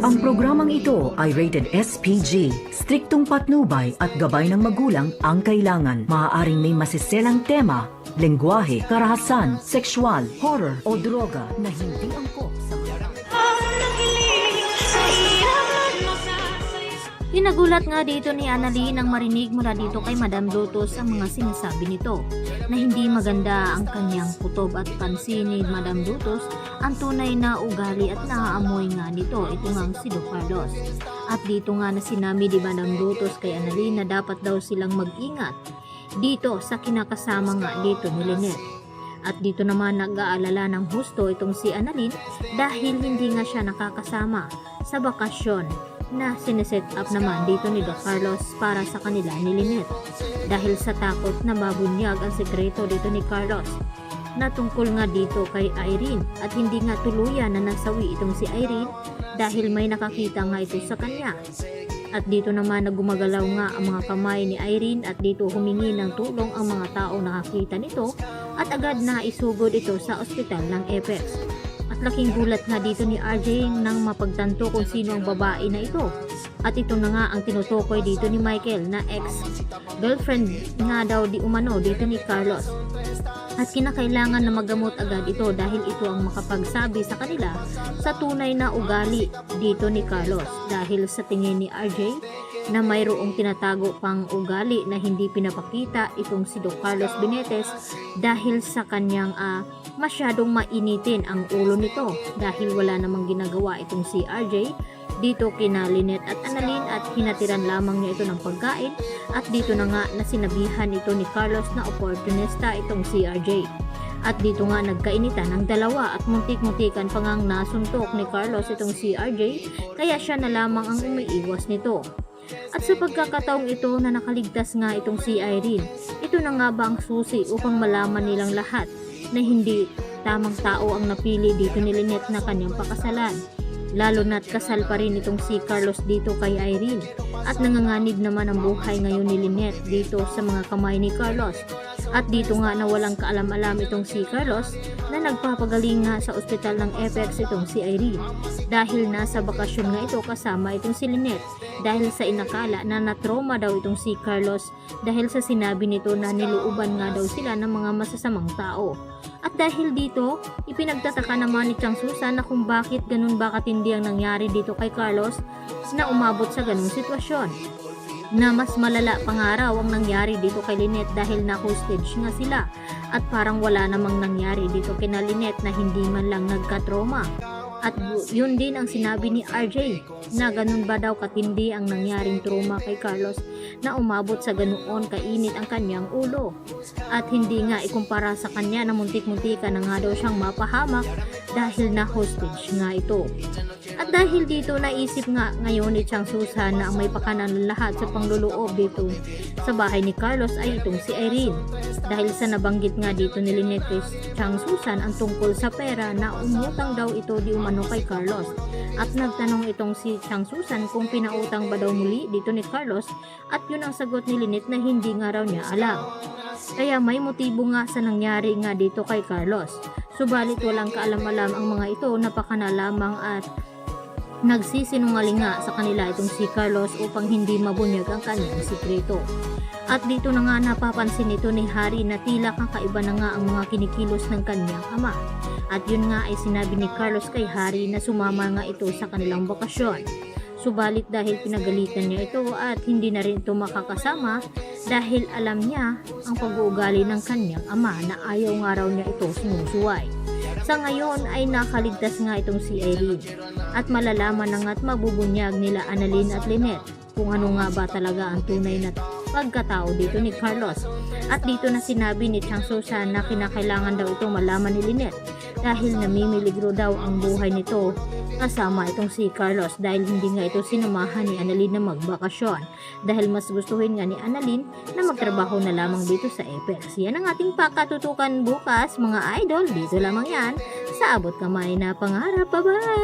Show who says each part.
Speaker 1: Ang programang ito ay rated SPG. Striktong patnubay at gabay ng magulang ang kailangan. Maaaring may masiselang tema, lengguwahe, karahasan, sexual, horror o droga na hindi angkop sa
Speaker 2: Hinagulat nga dito ni Annalyn nang marinig mula dito kay Madam Lotus ang mga sinasabi nito na hindi maganda ang kanyang kutob at pansin ni Madam Lotus ang tunay na ugali at naaamoy nga nito ito ngang si Doc Carlos. At dito nga na sinabi ni Madam Lotus kay Annalyn na dapat daw silang mag-ingat dito sa kinakasama nga dito ni Lynette. At dito naman nag-aalala ng husto itong si Annalyn dahil hindi nga siya nakakasama sa bakasyon na sineset up naman dito ni Doc Carlos para sa kanila ni Lynette dahil sa takot na mabunyag ang sekreto dito ni Carlos na tungkol nga dito kay Irene at hindi nga tuluyan na nasawi itong si Irene dahil may nakakita nga ito sa kanya. At dito naman na gumagalaw nga ang mga kamay ni Irene at dito humingi ng tulong ang mga tao nakakita nito at agad na isugod ito sa ospital ng Apex. At laking gulat nga dito ni RJ nang mapagtanto kung sino ang babae na ito. At ito na nga ang tinutukoy dito ni Michael na ex-girlfriend nga daw di umano dito ni Carlos. At kinakailangan na magamot agad ito dahil ito ang makapagsabi sa kanila sa tunay na ugali dito ni Carlos. Dahil sa tingin ni RJ na mayroong tinatago pang ugali na hindi pinapakita itong si Doc Carlos Benetes dahil sa kanyang masyadong mainitin ang ulo nito dahil wala namang ginagawa itong si RJ dito kina Lynette at Annalyn at hinatiran lamang niya ito ng pagkain at dito na nga na sinabihan ito ni Carlos na opportunista itong si RJ. At dito nga nagkainitan ang dalawa at muntik-muntikan pa ngang nasuntok ni Carlos itong si RJ kaya siya na lamang ang umiiwas nito. At sa pagkakataong ito na nakaligtas nga itong si Irene, ito na nga ba ang susi upang malaman nilang lahat na hindi tamang tao ang napili dito ni Lynette na kanyang pakasalan. Lalo na't kasal pa rin itong si Carlos dito kay Irene at nanganganib naman ang buhay ngayon ni Lynette dito sa mga kamay ni Carlos. At dito nga na walang kaalam-alam itong si Carlos na nagpapagaling nga sa ospital ng Apex itong si Irene dahil nasa bakasyon nga ito kasama itong si Lynette dahil sa inakala na natroma daw itong si Carlos dahil sa sinabi nito na nilooban nga daw sila ng mga masasamang tao. At dahil dito, ipinagtataka naman ni Chang Susan na kung bakit ganun ba katindi ang nangyari dito kay Carlos na umabot sa ganung sitwasyon. Na mas malala pa nga raw ang nangyari dito kay Lynette dahil na-hostage nga sila at parang wala namang nangyari dito kina Lynette na hindi man lang nagka-trauma. At yun din ang sinabi ni RJ na ganun ba daw katindi ang nangyaring trauma kay Carlos na umabot sa ganoon kainit ang kanyang ulo. At hindi nga ikumpara sa kanya na muntik-muntika na nga daw siyang mapahamak dahil na hostage nga ito. At dahil dito naisip nga ngayon ni Chang Susan na ang may pakanan lahat sa pangluloob dito sa bahay ni Carlos ay itong si Irene. Dahil sa nabanggit nga dito ni Lynette kay Chang Susan ang tungkol sa pera na umutang daw ito di umano kay Carlos. At nagtanong itong si Chang Susan kung pinautang ba daw muli dito ni Carlos at yun ang sagot ni Lynette na hindi nga raw niya alam. Kaya may motibo nga sa nangyari nga dito kay Carlos. Subalit walang kaalam-alam ang mga ito napakana lamang at nagsisinungaling nga sa kanila itong si Carlos upang hindi mabunyag ang kanyang sikreto. At dito na nga napapansin ito ni Harry na tila kakaiba na nga ang mga kinikilos ng kanyang ama. At yun nga ay sinabi ni Carlos kay Harry na sumama nga ito sa kanilang bakasyon. Subalit dahil pinagalitan niya ito at hindi na rin ito makakasama dahil alam niya ang pag-uugali ng kanyang ama na ayaw nga raw niya ito sinusuway. Sa ngayon ay nakaligtas nga itong si Irene at malalaman na nga't mabubunyag nila Annalyn at Lynette kung ano nga ba talaga ang tunay na pagkatao dito ni Carlos. At dito na sinabi ni Chang Susan na kinakailangan daw ito malaman ni Lynette dahil namimiligro daw ang buhay nito kasama itong si Carlos dahil hindi nga ito sinamahan ni Annalyn na magbakasyon dahil mas gustuhin nga ni Annalyn na magtrabaho na lamang dito sa Apex. Yan ang ating pakatutukan bukas mga idol, dito lamang yan sa Abot Kamay na Pangarap. Bye-bye!